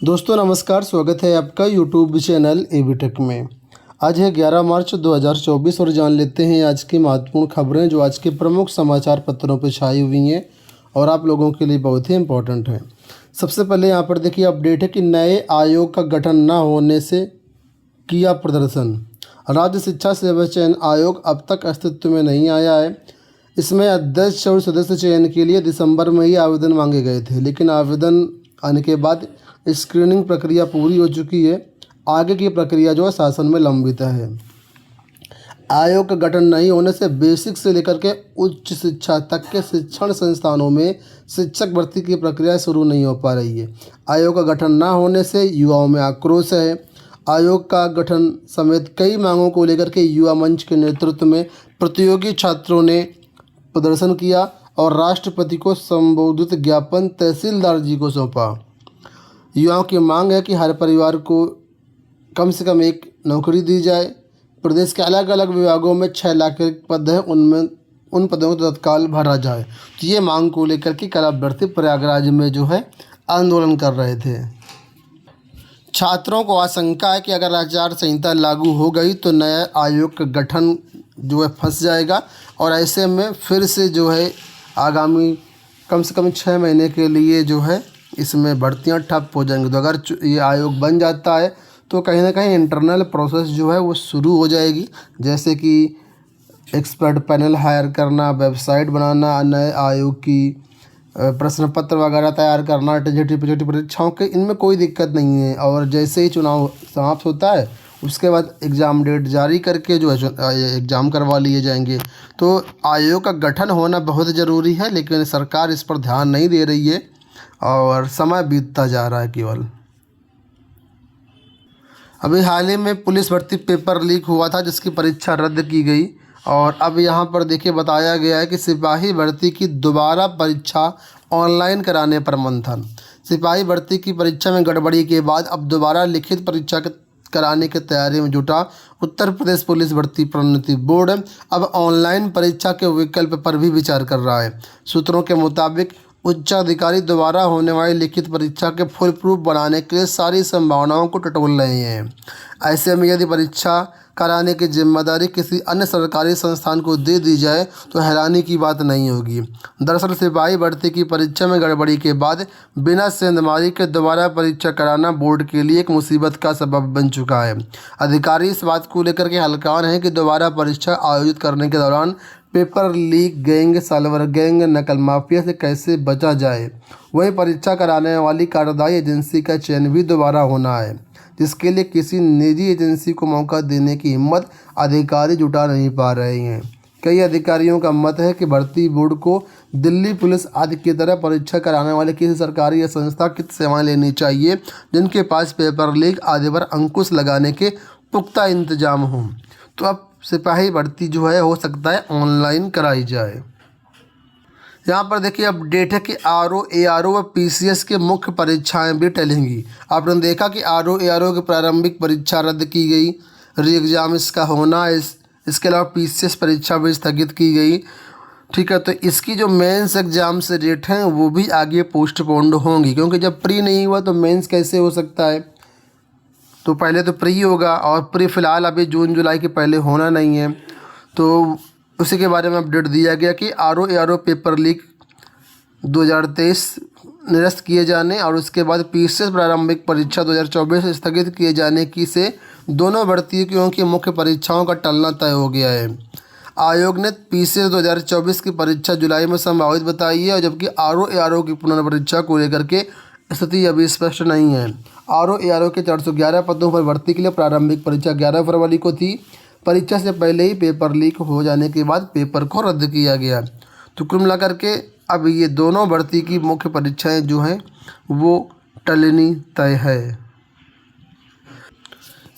दोस्तों नमस्कार, स्वागत है आपका यूट्यूब चैनल एबीटेक में। आज है 11 मार्च 2024 और जान लेते हैं आज की महत्वपूर्ण खबरें जो आज के प्रमुख समाचार पत्रों पर छाई हुई हैं और आप लोगों के लिए बहुत ही इम्पोर्टेंट हैं। सबसे पहले यहाँ पर देखिए अपडेट है कि नए आयोग का गठन न होने से किया प्रदर्शन। राज्य शिक्षा सेवा चयन आयोग अब तक अस्तित्व में नहीं आया है। इसमें अध्यक्ष और सदस्य चयन के लिए दिसंबर में ही आवेदन मांगे गए थे, लेकिन आवेदन आने के बाद स्क्रीनिंग प्रक्रिया पूरी हो चुकी है। आगे की प्रक्रिया जो है शासन में लंबित है। आयोग का गठन नहीं होने से बेसिक से लेकर के उच्च शिक्षा तक के शिक्षण संस्थानों में शिक्षक भर्ती की प्रक्रिया शुरू नहीं हो पा रही है। आयोग का गठन न होने से युवाओं में आक्रोश है। आयोग का गठन समेत कई मांगों को लेकर के युवा मंच के नेतृत्व में प्रतियोगी छात्रों ने प्रदर्शन किया और राष्ट्रपति को संबोधित ज्ञापन तहसीलदार जी को सौंपा। युवाओं की मांग है कि हर परिवार को कम से कम एक नौकरी दी जाए। प्रदेश के अलग अलग विभागों में 6 लाख के पद हैं, उनमें उन पदों को तत्काल भरा जाए। तो ये मांग को लेकर के कल अभ्यर्थी प्रयागराज में जो है आंदोलन कर रहे थे। छात्रों को आशंका है कि अगर आचार संहिता लागू हो गई तो नया आयोग का गठन जो है फंस जाएगा और ऐसे में फिर से जो है आगामी कम से कम 6 महीने के लिए जो है इसमें भर्तियां ठप हो जाएंगी। तो अगर ये आयोग बन जाता है तो कहीं ना कहीं इंटरनल प्रोसेस जो है वो शुरू हो जाएगी, जैसे कि एक्सपर्ट पैनल हायर करना, वेबसाइट बनाना, नए आयोग की प्रश्न पत्र वगैरह तैयार करना, टीजीटी पीजीटी परीक्षाओं के इनमें कोई दिक्कत नहीं है। और जैसे ही चुनाव समाप्त होता है उसके बाद एग्ज़ाम डेट जारी करके जो है एग्ज़ाम करवा लिए जाएंगे। तो आयोग का गठन होना बहुत ज़रूरी है, लेकिन सरकार इस पर ध्यान नहीं दे रही है और समय बीतता जा रहा है। केवल अभी हाल ही में पुलिस भर्ती पेपर लीक हुआ था जिसकी परीक्षा रद्द की गई और अब यहाँ पर देखिए बताया गया है कि सिपाही भर्ती की दोबारा परीक्षा ऑनलाइन कराने पर मंथन। सिपाही भर्ती की परीक्षा में गड़बड़ी के बाद अब दोबारा लिखित परीक्षा कराने की तैयारी में जुटा उत्तर प्रदेश पुलिस भर्ती प्रोन्नति बोर्ड अब ऑनलाइन परीक्षा के विकल्प पर भी विचार कर रहा है। सूत्रों के मुताबिक उच्चाधिकारी दोबारा होने वाली लिखित परीक्षा के फुल प्रूफ बनाने के लिए सारी संभावनाओं को टटोल रहे हैं। ऐसे में यदि परीक्षा कराने की जिम्मेदारी किसी अन्य सरकारी संस्थान को दे दी जाए तो हैरानी की बात नहीं होगी। दरअसल सिपाही भर्ती की परीक्षा में गड़बड़ी के बाद बिना सेंधमारी के दोबारा परीक्षा कराना बोर्ड के लिए एक मुसीबत का सबब बन चुका है। अधिकारी इस बात को लेकर के हल्कान हैं कि दोबारा परीक्षा आयोजित करने के दौरान paper leak gang, solver gang, नकल माफिया से कैसे बचा जाए। वहीं परीक्षा कराने वाली कार्यदायी एजेंसी का चयन भी दोबारा होना है, जिसके लिए किसी निजी एजेंसी को मौका देने की हिम्मत अधिकारी जुटा नहीं पा रहे हैं। कई अधिकारियों का मत है कि भर्ती बोर्ड को दिल्ली पुलिस आदि की तरह परीक्षा कराने वाले किसी सरकारी या संस्था की सेवाएं लेनी चाहिए जिनके पास पेपर लीक आदि पर अंकुश लगाने के पुख्ता इंतजाम हों। तो अब सिपाही भर्ती जो है हो सकता है ऑनलाइन कराई जाए। यहाँ पर देखिए अपडेट है कि आरओ, एआरओ व पीसीएस के मुख्य परीक्षाएं भी टलेंगी। आपने देखा कि आरओ, एआरओ की प्रारंभिक परीक्षा रद्द की गई, री एग्ज़ाम इसका होना इसके अलावा पीसीएस परीक्षा भी स्थगित की गई। ठीक है, तो इसकी जो मेंस एग्ज़ाम से डेट हैं वो भी आगे पोस्टपोन्ड होंगी, क्योंकि जब प्री नहीं हुआ तो मेंस कैसे हो सकता है। तो पहले तो प्री होगा और प्री फ़िलहाल अभी जून जुलाई के पहले होना नहीं है। तो उसी के बारे में अपडेट दिया गया कि आरओ, एआरओ पेपर लीक 2023 निरस्त किए जाने और उसके बाद पीसीएस प्रारंभिक परीक्षा 2024 स्थगित किए जाने की से दोनों भर्तियों की मुख्य परीक्षाओं का टलना तय हो गया है। आयोग ने पीसीएस 2024 की परीक्षा जुलाई में संभावित बताई है, और जबकि आरओ, एआरओ की पुनर्परीक्षा को लेकर के स्थिति अभी स्पष्ट नहीं है। आरओ, एआरओ के 411 पदों पर भर्ती के लिए प्रारंभिक परीक्षा 11 फरवरी को थी। परीक्षा से पहले ही पेपर लीक हो जाने के बाद पेपर को रद्द किया गया। तो कुल मिलाकर के अब ये दोनों भर्ती की मुख्य परीक्षाएं जो हैं वो टलनी तय है।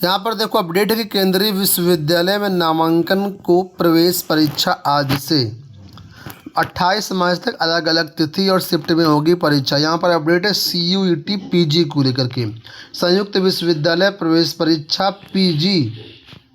यहाँ पर देखो अपडेट है कि केंद्रीय विश्वविद्यालय में नामांकन को प्रवेश परीक्षा आज से 28 मार्च तक अलग अलग तिथि और शिफ्ट में होगी परीक्षा। यहाँ पर अपडेट है CUET PG को लेकर के। संयुक्त विश्वविद्यालय प्रवेश परीक्षा PG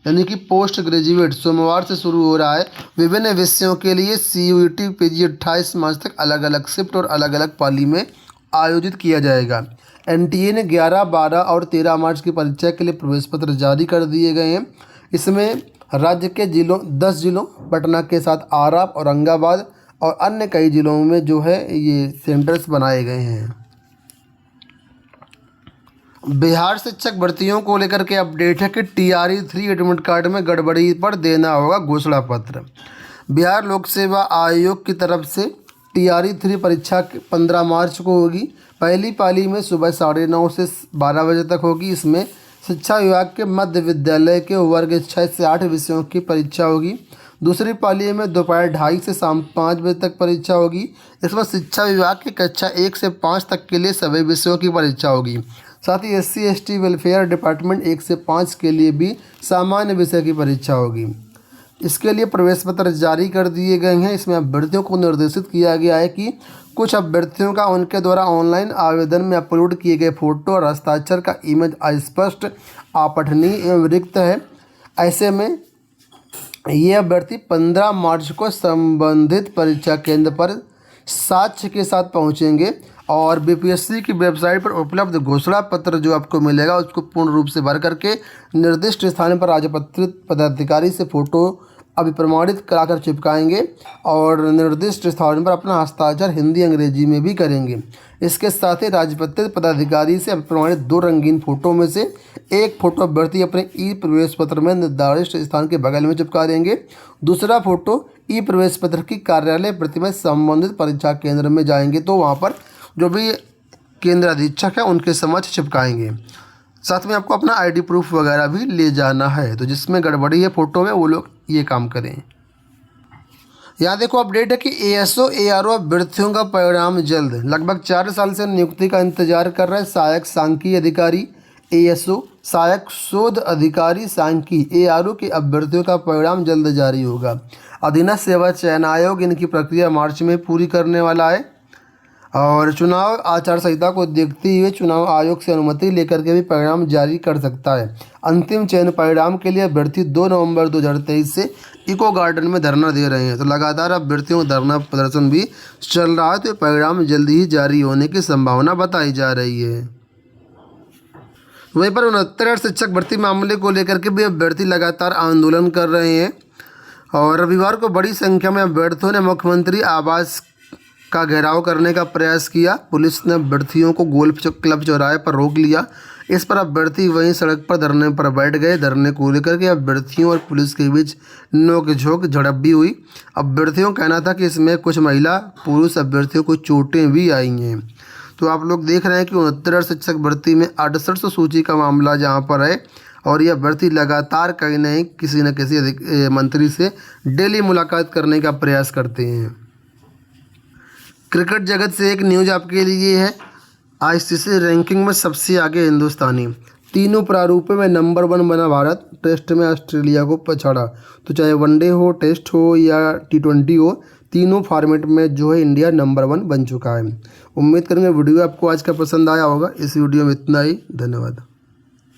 यानी कि पोस्ट ग्रेजुएट सोमवार से शुरू हो रहा है। विभिन्न विषयों के लिए CUET PG 28 मार्च तक अलग अलग शिफ्ट और अलग अलग पाली में आयोजित किया जाएगा। एनटीए ने 11, 12 और 13 मार्च की परीक्षा के लिए प्रवेश पत्र जारी कर दिए गए हैं। इसमें राज्य के 10 जिलों पटना के साथ आरा, औरंगाबाद और अन्य कई जिलों में जो है ये सेंटर्स बनाए गए हैं। बिहार शिक्षक भर्तियों को लेकर के अपडेट है कि TRE 3 एडमिट कार्ड में गड़बड़ी पर देना होगा घोषणा पत्र। बिहार लोक सेवा आयोग की तरफ से TRE 3 परीक्षा 15 मार्च को होगी। पहली पाली में सुबह 9:30 से 12 बजे तक होगी। इसमें शिक्षा विभाग के मध्य विद्यालय के वर्ग 6 से 8 विषयों की परीक्षा होगी। दूसरी पाली में दोपहर 2:30 से शाम 5 बजे तक परीक्षा होगी। इसमें शिक्षा विभाग की कक्षा 1 से 5 तक के लिए सभी विषयों की परीक्षा होगी। साथ ही SC ST वेलफेयर डिपार्टमेंट 1 से 5 के लिए भी सामान्य विषय की परीक्षा होगी। इसके लिए प्रवेश पत्र जारी कर दिए गए हैं। इसमें अभ्यर्थियों को निर्देशित किया गया है कि कुछ अभ्यर्थियों का उनके द्वारा ऑनलाइन आवेदन में अपलोड किए गए फोटो और हस्ताक्षर का इमेज अस्पष्ट, अपठनीय एवं रिक्त है। ऐसे में ये अभ्यर्थी 15 मार्च को संबंधित परीक्षा केंद्र पर साक्ष्य के साथ पहुंचेंगे और BPSC की वेबसाइट पर उपलब्ध घोषणा पत्र जो आपको मिलेगा उसको पूर्ण रूप से भर करके निर्दिष्ट स्थान पर राजपत्रित पदाधिकारी से फोटो अभिप्रमाणित कराकर चिपकाएंगे और निर्दिष्ट स्थान पर अपना हस्ताक्षर हिंदी अंग्रेजी में भी करेंगे। इसके साथ ही राजपत्रित पदाधिकारी से अभिप्रमाणित 2 रंगीन फोटो में से एक फोटो अभ्यर्थी अपने प्रवेश पत्र में निर्धारित स्थान के बगल में चिपका देंगे। दूसरा फोटो प्रवेश पत्र की कार्यालय प्रति में संबंधित परीक्षा केंद्र में जाएंगे तो वहाँ पर जो भी केंद्र अधीक्षक है उनके समक्ष चिपकाएंगे। साथ में आपको अपना ID प्रूफ वगैरह भी ले जाना है। तो जिसमें गड़बड़ी है फ़ोटो में वो लोग ये काम करें। यहाँ देखो अपडेट है कि ASO ARO अभ्यर्थियों का परिणाम जल्द। लगभग 4 साल से नियुक्ति का इंतजार कर रहे सहायक सांख्यिकी अधिकारी ASO, सहायक शोध अधिकारी सांख्यिकी ARO के अभ्यर्थियों का परिणाम जल्द जारी होगा। अधीनस्थ सेवा चयन आयोग इनकी प्रक्रिया मार्च में पूरी करने वाला है और चुनाव आचार संहिता को देखते हुए चुनाव आयोग से अनुमति लेकर के भी परिणाम जारी कर सकता है। अंतिम चयन परिणाम के लिए अभ्यर्थी 2 नवंबर 2023 से इको गार्डन में धरना दे रहे हैं। तो लगातार अभ्यर्थियों का धरना प्रदर्शन भी चल रहा है तो परिणाम जल्दी ही जारी होने की संभावना बताई जा रही है। वहीं पर 69 शिक्षक भर्ती मामले को लेकर के भी अभ्यर्थी लगातार आंदोलन कर रहे हैं और रविवार को बड़ी संख्या में अभ्यर्थियों ने मुख्यमंत्री आवास का घेराव करने का प्रयास किया। पुलिस ने अभ्यर्थियों को गोल्फ क्लब चौराहे पर रोक लिया। इस पर अभ्यर्थी वहीं सड़क पर धरने पर बैठ गए। धरने को लेकर के अभ्यर्थियों और पुलिस के बीच नोक-झोंक झड़प भी हुई। अभ्यर्थियों का कहना था कि इसमें कुछ महिला पुरुष अभ्यर्थियों को चोटें भी आई हैं। तो आप लोग देख रहे हैं कि 69 शिक्षक भर्ती में 6800 सूची का मामला जहाँ पर है और ये अभ्यर्थी लगातार कहीं नहीं किसी न किसी मंत्री से डेली मुलाकात करने का प्रयास करते हैं। क्रिकेट जगत से एक न्यूज़ आपके लिए है। ICC रैंकिंग में सबसे आगे हिंदुस्तानी। तीनों प्रारूपों में नंबर 1 बना भारत। टेस्ट में ऑस्ट्रेलिया को पछाड़ा। तो चाहे वनडे हो, टेस्ट हो या T20 हो, तीनों फॉर्मेट में जो है इंडिया नंबर 1 बन चुका है। उम्मीद करेंगे वीडियो आपको आज का पसंद आया होगा। इस वीडियो में इतना ही। धन्यवाद।